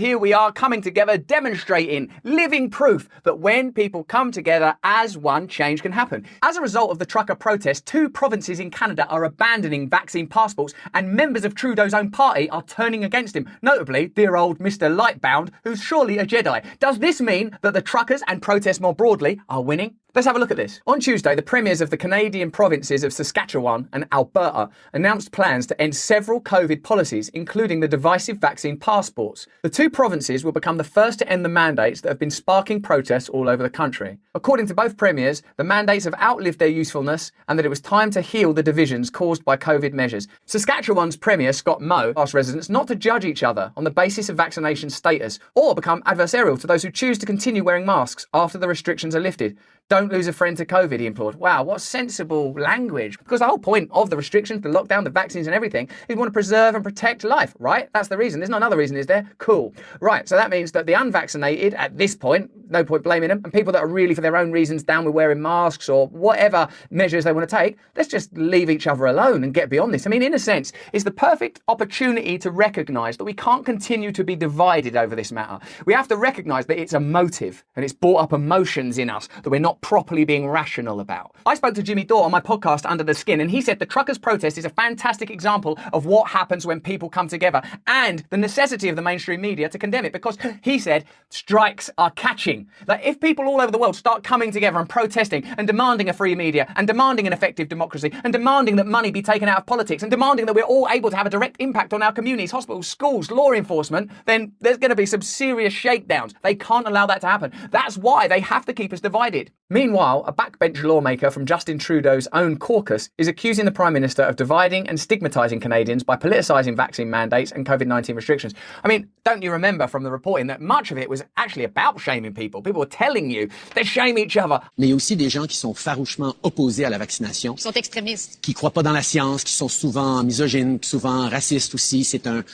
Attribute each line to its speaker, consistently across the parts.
Speaker 1: Here we are coming together, demonstrating, living proof that when people come together as one, change can happen. As a result of the trucker protest, 2 provinces in Canada are abandoning vaccine passports and members of Trudeau's own party are turning against him. Notably, dear old Mr. Lightbound, who's surely a Jedi. Does this mean that the truckers and protests more broadly are winning? Let's have a look at this. On Tuesday, the premiers of the Canadian provinces of Saskatchewan and Alberta announced plans to end several COVID policies, including the divisive vaccine passports. The 2 provinces will become the first to end the mandates that have been sparking protests all over the country. According to both premiers, the mandates have outlived their usefulness and that it was time to heal the divisions caused by COVID measures. Saskatchewan's Premier, Scott Moe, asked residents not to judge each other on the basis of vaccination status or become adversarial to those who choose to continue wearing masks after the restrictions are lifted. Don't lose a friend to COVID, he implored. Wow, what sensible language. Because the whole point of the restrictions, the lockdown, the vaccines and everything is we want to preserve and protect life, right? That's the reason. There's not another reason, is there? Cool. Right, so that means that the unvaccinated, at this point, no point blaming them, and people that are really for their own reasons down with wearing masks or whatever measures they want to take, let's just leave each other alone and get beyond this. I mean, in a sense, it's the perfect opportunity to recognise that we can't continue to be divided over this matter. We have to recognise that it's emotive and it's brought up emotions in us that we're not properly being rational about. I spoke to Jimmy Dore on my podcast Under the Skin, and he said the truckers' protest is a fantastic example of what happens when people come together and the necessity of the mainstream media to condemn it, because he said strikes are catching. Like, if people all over the world start coming together and protesting and demanding a free media and demanding an effective democracy and demanding that money be taken out of politics and demanding that we're all able to have a direct impact on our communities, hospitals, schools, law enforcement, then there's going to be some serious shakedowns. They can't allow that to happen. That's why they have to keep us divided. Meanwhile, a backbench lawmaker from Justin Trudeau's own caucus is accusing the Prime Minister of dividing and stigmatising Canadians by politicising vaccine mandates and COVID-19 restrictions. I mean, don't you remember from the reporting that much of it was actually about shaming people? People were telling you they shame each other.
Speaker 2: Mais il y a aussi des gens qui sont farouchement opposés à la vaccination.
Speaker 3: Qui sont extrémistes.
Speaker 2: Qui croient pas dans la science, qui sont souvent misogynes, souvent racistes aussi.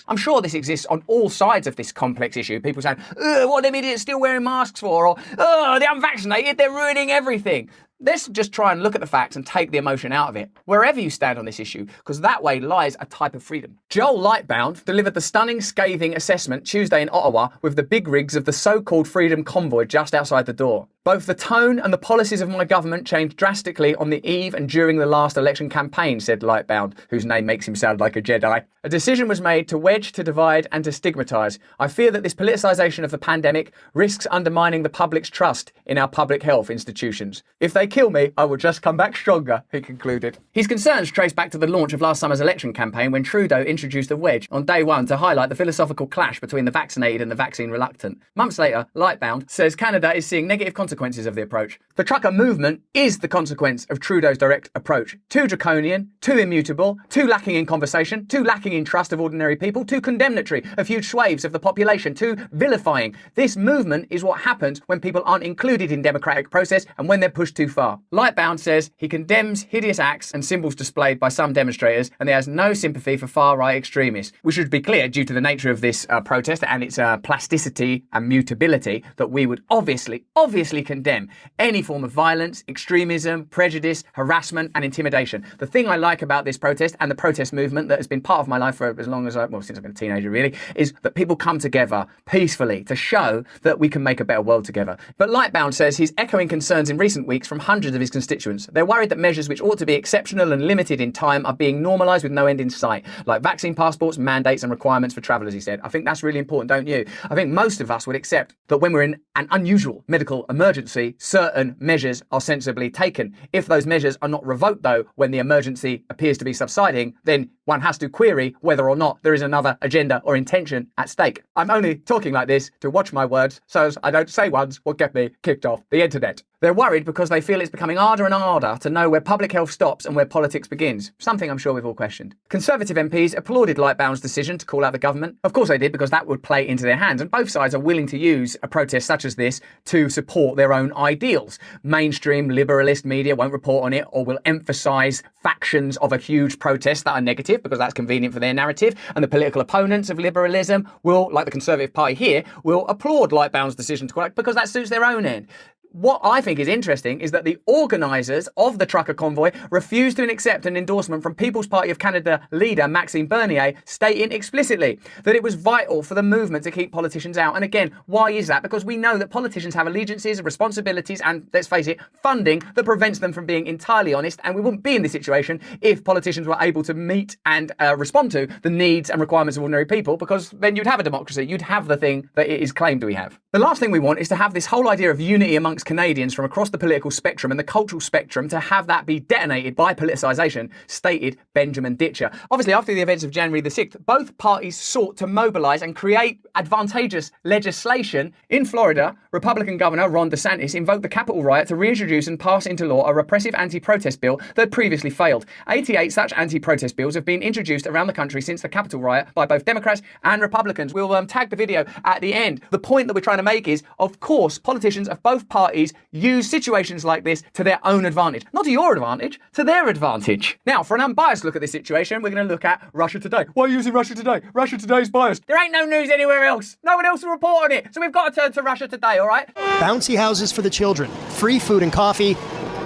Speaker 1: I'm sure this exists on all sides of this complex issue. People saying, what are them idiots still wearing masks for? Or, the unvaccinated, they're ruining everything. Let's just try and look at the facts and take the emotion out of it, wherever you stand on this issue, because that way lies a type of freedom. Joel Lightbound delivered the stunning, scathing assessment Tuesday in Ottawa with the big rigs of the so-called Freedom Convoy just outside the door. Both the tone and the policies of my government changed drastically on the eve and during the last election campaign, said Lightbound, whose name makes him sound like a Jedi. A decision was made to wedge, to divide and to stigmatise. I fear that this politicisation of the pandemic risks undermining the public's trust in our public health institutions. If they kill me, I will just come back stronger, he concluded. His concerns trace back to the launch of last summer's election campaign when Trudeau introduced a wedge on day one to highlight the philosophical clash between the vaccinated and the vaccine reluctant. Months later, Lightbound says Canada is seeing negative consequences of the approach. The trucker movement is the consequence of Trudeau's direct approach. Too draconian, too immutable, too lacking in conversation, too lacking in trust of ordinary people, too condemnatory of huge swathes of the population, too vilifying. This movement is what happens when people aren't included in democratic process and when they're pushed too far. Lightbound says he condemns hideous acts and symbols displayed by some demonstrators, and he has no sympathy for far-right extremists. We should be clear, due to the nature of this protest and its plasticity and mutability, that we would obviously condemn any form of violence, extremism, prejudice, harassment and intimidation. The thing I like about this protest and the protest movement that has been part of my life for as long as since I've been a teenager really, is that people come together peacefully to show that we can make a better world together. But Lightbound says he's echoing concerns in recent weeks from hundreds of his constituents. They're worried that measures which ought to be exceptional and limited in time are being normalised with no end in sight, like vaccine passports, mandates and requirements for travellers, he said. I think that's really important, don't you? I think most of us would accept that when we're in an unusual medical emergency, certain measures are sensibly taken. If those measures are not revoked, though, when the emergency appears to be subsiding, then one has to query whether or not there is another agenda or intention at stake. I'm only talking like this to watch my words so as I don't say ones will get me kicked off the internet. They're worried because they feel it's becoming harder and harder to know where public health stops and where politics begins, something I'm sure we've all questioned. Conservative MPs applauded Lightbound's decision to call out the government. Of course they did, because that would play into their hands, and both sides are willing to use a protest such as this to support their own ideals. Mainstream liberalist media won't report on it or will emphasise factions of a huge protest that are negative because that's convenient for their narrative, and the political opponents of liberalism will, like the Conservative Party here, will applaud Lightbound's decision to call out because that suits their own end. What I think is interesting is that the organisers of the trucker convoy refused to accept an endorsement from People's Party of Canada leader Maxime Bernier, stating explicitly that it was vital for the movement to keep politicians out. And again, why is that? Because we know that politicians have allegiances, responsibilities, and let's face it, funding that prevents them from being entirely honest. And we wouldn't be in this situation if politicians were able to meet and respond to the needs and requirements of ordinary people, because then you'd have a democracy. You'd have the thing that it is claimed we have. The last thing we want is to have this whole idea of unity amongst Canadians from across the political spectrum and the cultural spectrum, to have that be detonated by politicisation, stated Benjamin Ditcher. Obviously, after the events of January the 6th, both parties sought to mobilise and create advantageous legislation. In Florida, Republican Governor Ron DeSantis invoked the Capitol riot to reintroduce and pass into law a repressive anti-protest bill that had previously failed. 88 such anti-protest bills have been introduced around the country since the Capitol riot by both Democrats and Republicans. We'll tag the video at the end. The point that we're trying to make is, of course, politicians of both parties use situations like this to their own advantage. Not to your advantage, to their advantage. Now, for an unbiased look at this situation, we're going to look at Russia Today. Why are you using Russia Today? Russia Today's biased. There ain't no news anywhere else. No one else will report on it. So we've got to turn to Russia Today, all right?
Speaker 3: Bouncy houses for the children, free food and coffee,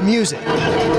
Speaker 3: music.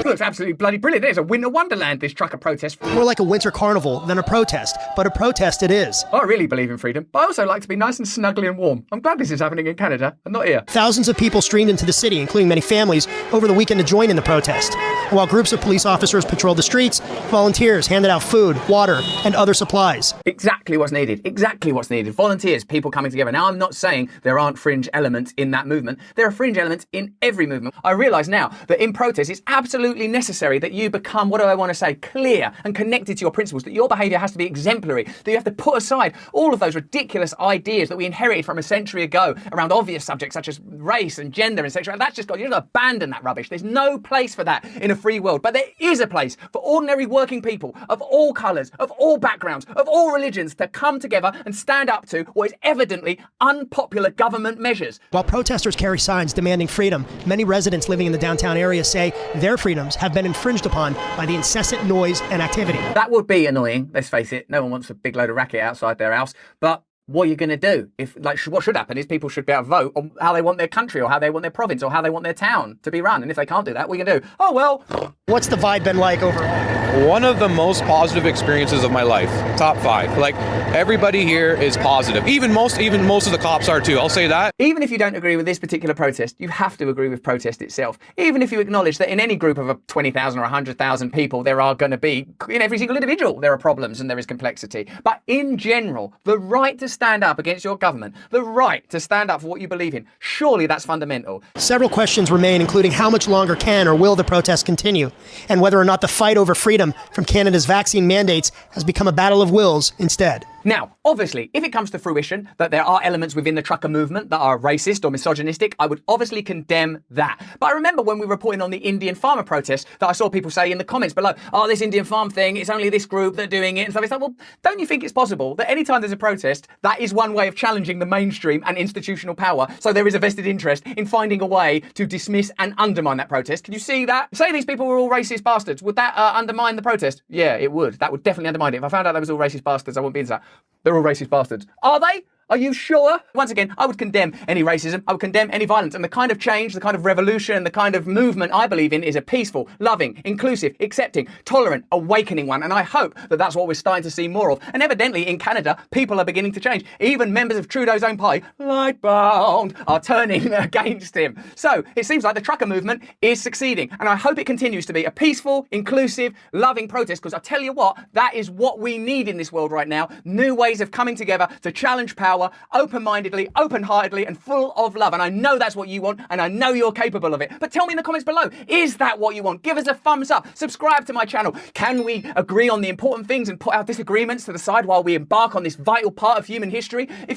Speaker 1: Looks absolutely bloody brilliant. There's a winter wonderland, this trucker protest.
Speaker 3: More like a winter carnival than a protest, but a protest it is.
Speaker 1: I really believe in freedom, but I also like to be nice and snuggly and warm. I'm glad this is happening in Canada and not here.
Speaker 3: Thousands of people streamed into the city, including many families, over the weekend to join in the protest. While groups of police officers patrolled the streets, volunteers handed out food, water, and other supplies.
Speaker 1: Exactly what's needed. Exactly what's needed. Volunteers, people coming together. Now, I'm not saying there aren't fringe elements in that movement. There are fringe elements in every movement. I realise now that in protest, it's absolutely necessary that you become, what do I want to say, clear and connected to your principles, that your behaviour has to be exemplary, that you have to put aside all of those ridiculous ideas that we inherited from a century ago around obvious subjects such as race and gender and sexuality. That's just got, you just abandon that rubbish. There's no place for that in a free world. But there is a place for ordinary working people of all colours, of all backgrounds, of all religions to come together and stand up to what is evidently unpopular government measures.
Speaker 3: While protesters carry signs demanding freedom, many residents living in the downtown area say their freedoms have been infringed upon by the incessant noise and activity.
Speaker 1: That would be annoying, let's face it. No one wants a big load of racket outside their house. But what are you going to do? If, like, what should happen is people should be able to vote on how they want their country or how they want their province or how they want their town to be run. And if they can't do that, what are you going to do? Oh, well.
Speaker 3: What's the vibe been like overall?
Speaker 4: One of the most positive experiences of my life. Top 5. Like, everybody here is positive. Even most of the cops are too. I'll say that.
Speaker 1: Even if you don't agree with this particular protest, you have to agree with protest itself. Even if you acknowledge that in any group of 20,000 or 100,000 people, there are going to be, in every single individual, there are problems and there is complexity. But in general, the right to stand up against your government, the right to stand up for what you believe in, surely that's fundamental.
Speaker 3: Several questions remain, including how much longer can or will the protest continue, and whether or not the fight over freedom from Canada's vaccine mandates has become a battle of wills instead.
Speaker 1: Now, obviously, if it comes to fruition that there are elements within the trucker movement that are racist or misogynistic, I would obviously condemn that. But I remember when we were reporting on the Indian farmer protest that I saw people say in the comments below, oh, this Indian farm thing, it's only this group that are doing it and stuff. It's like, well, don't you think it's possible that anytime there's a protest, that is one way of challenging the mainstream and institutional power? So there is a vested interest in finding a way to dismiss and undermine that protest. Can you see that? Say these people were all racist bastards. Would that undermine the protest? Yeah, it would. That would definitely undermine it. If I found out they was all racist bastards, I wouldn't be into that. They're all racist bastards. Are they? Are you sure? Once again, I would condemn any racism. I would condemn any violence. And the kind of change, the kind of revolution, the kind of movement I believe in is a peaceful, loving, inclusive, accepting, tolerant, awakening one. And I hope that that's what we're starting to see more of. And evidently in Canada, people are beginning to change. Even members of Trudeau's own party, Lightbound, are turning against him. So it seems like the trucker movement is succeeding. And I hope it continues to be a peaceful, inclusive, loving protest. Because I tell you what, that is what we need in this world right now. New ways of coming together to challenge power, open-mindedly, open-heartedly, and full of love. And I know that's what you want, and I know you're capable of it. But tell me in the comments below, is that what you want? Give us a thumbs up. Subscribe to my channel. Can we agree on the important things and put our disagreements to the side while we embark on this vital part of human history? If